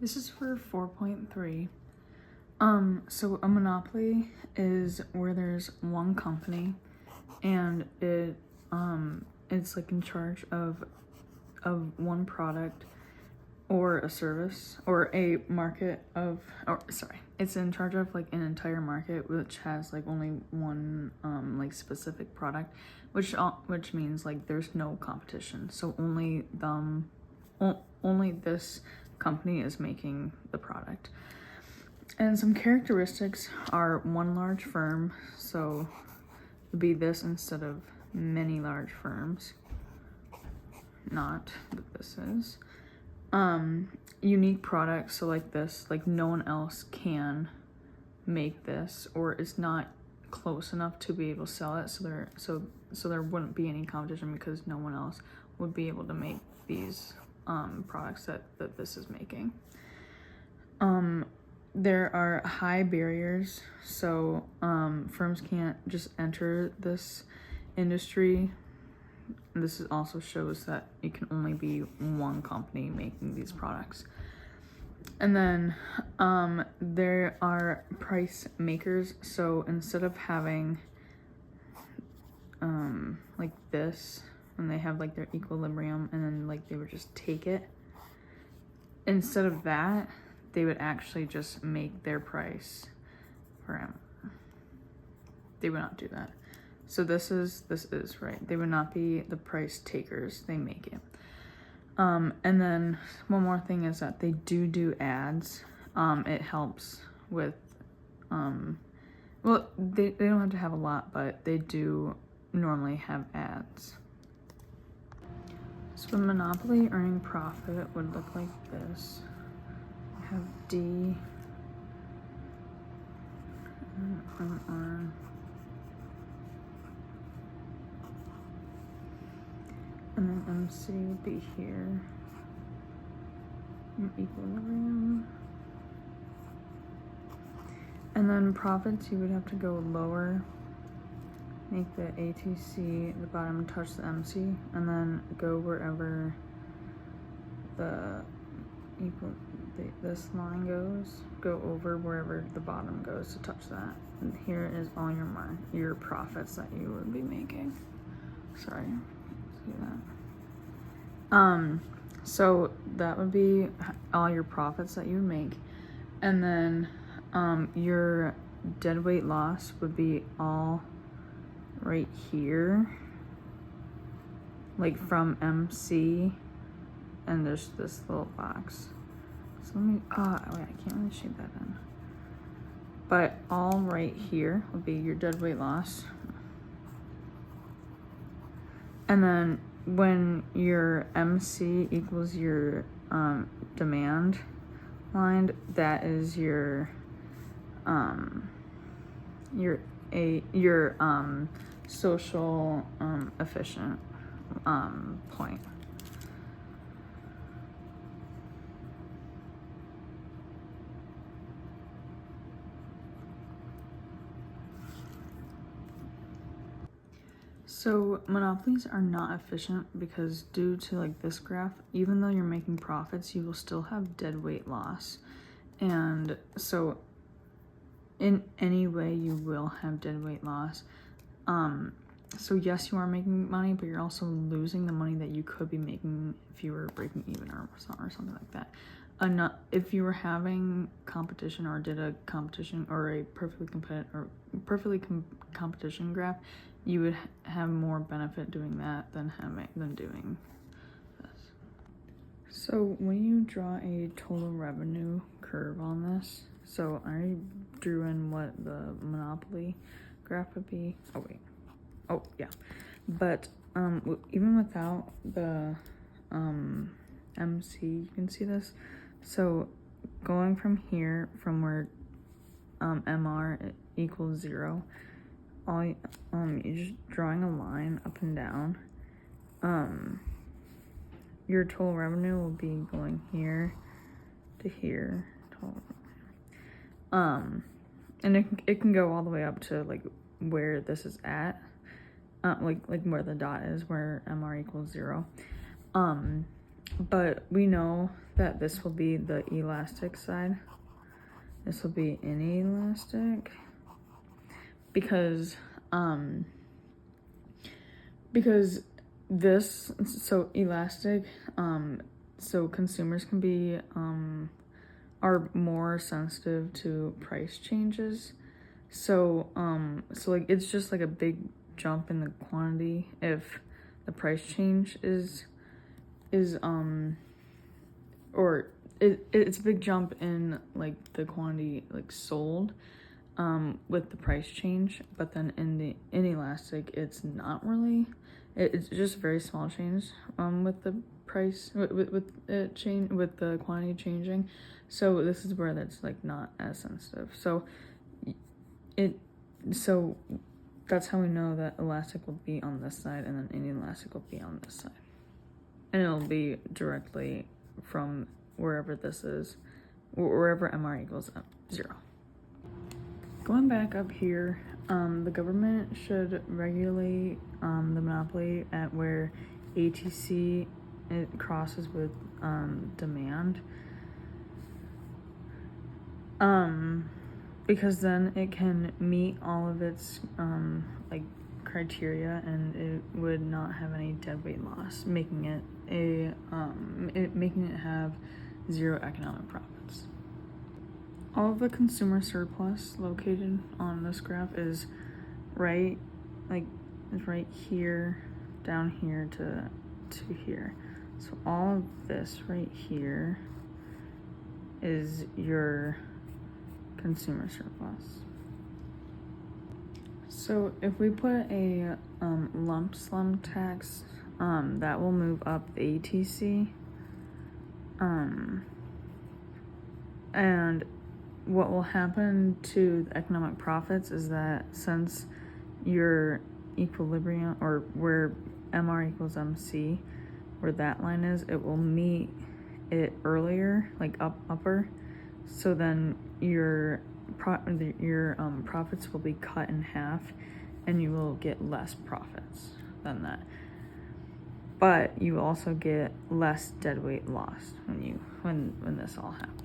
This is for 4.3. So a monopoly is where there's one company and it's like in charge of one product or a service or a market of, it's in charge of like an entire market which has like only one like specific product, which means like there's no competition. So only this company is making the product. And some characteristics are one large firm, so it would be this instead of many large firms. Not that this is. Unique products, so like this, like no one else can make this, or it's not close enough to be able to sell it, so there wouldn't be any competition because no one else would be able to make these products that this is making. There are high barriers, so firms can't just enter this industry. This also shows that it can only be one company making these products. And then there are price makers, so instead of having like this, and they have like their equilibrium and then like they would just take it, instead of that they would actually just make their price per them. They would not do that. So this is right. They would not be the price takers. They make it. And then one more thing is that they do ads. It helps with well, they don't have to have a lot, but they do normally have ads. So a monopoly earning profit would look like this. I have D and MR. And then MC would be here. And equilibrium. And then profits, you would have to go lower. Make the ATC at the bottom touch the MC, and then go wherever this line goes. Go over wherever the bottom goes to touch that. And here is all your profits that you would be making. Sorry, see that. So that would be all your profits that you would make, and then your deadweight loss would be all right here, like from MC, and there's this little box. So let me, wait, I can't really shoot that in. But all right here would be your deadweight loss. And then when your MC equals your demand line, that is your social efficient point. So monopolies are not efficient because due to like this graph, even though you're making profits, you will still have deadweight loss. And so in any way you will have deadweight loss. So yes, you are making money, but you're also losing the money that you could be making if you were breaking even or something like that. If you were having competition or did a competition or a perfectly competition graph, you would have more benefit doing that than doing this. So when you draw a total revenue curve on this, so I drew in what the monopoly graph would be. Oh wait. Oh yeah. But even without the MC, you can see this. So going from here, from where MR equals 0, you're just drawing a line up and down. Your total revenue will be going here to here. And it can go all the way up to like where this is at, like where the dot is, where MR equals 0. but we know that this will be the elastic side. This will be inelastic because this, so elastic, so consumers can be are more sensitive to price changes. So like it's just like a big jump in the quantity if the price change is or it's a big jump in like the quantity like sold with the price change, but then in the inelastic it's not really, it's just a very small change with the price with it change with the quantity changing. So this is where that's like not as sensitive. So that's how we know that elastic will be on this side and then inelastic will be on this side. And it'll be directly from wherever this is, wherever MR equals 0. Going back up here, the government should regulate the monopoly at where ATC it crosses with demand. Because then it can meet all of its like criteria and it would not have any deadweight loss, making it have 0 economic profits. All of the consumer surplus located on this graph is right here, down here to here. So all of this right here is your consumer surplus. So if we put a lump sum tax, that will move up the ATC. And what will happen to the economic profits is that since your equilibrium, or where MR equals MC, where that line is, it will meet it earlier, like upper. So then your profits will be cut in half, and you will get less profits than that. But you also get less deadweight loss when this all happens.